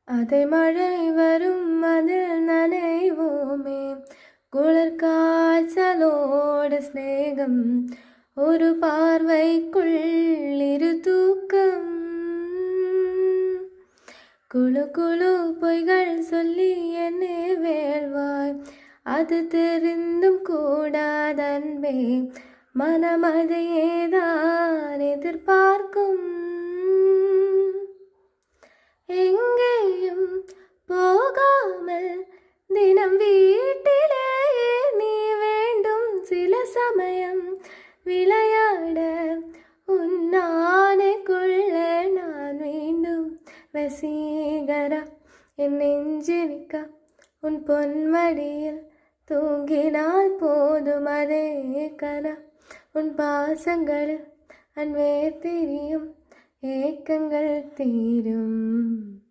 அதை மழை வரும் அதில் நனைவோமே, குளிர் காய்ச்சலோடு சிநேகம், ஒரு பார்வைக்குள் இரு தூக்கம். குழு குழு பொய்கள் சொல்லி என்னை வேள்வாய், அது தெரிந்தும் கூடாதன்பே, மனம் அதையேதான் எதிர்பார்க்கும். எங்கேயும் போகாமல் தினம் வீட்டிலே நீ வேண்டும், சில சமயம் விளையாட உன்னானைக்குள்ள நான் வேண்டும். வசீகரா என் நெஞ்சினிக்க உன் பொன்மடியில் தூங்கினால் போதும் அதே கனா, உன் பாசங்களில் அன்பே தெரியும் ஏக்கங்கள் தீரும்.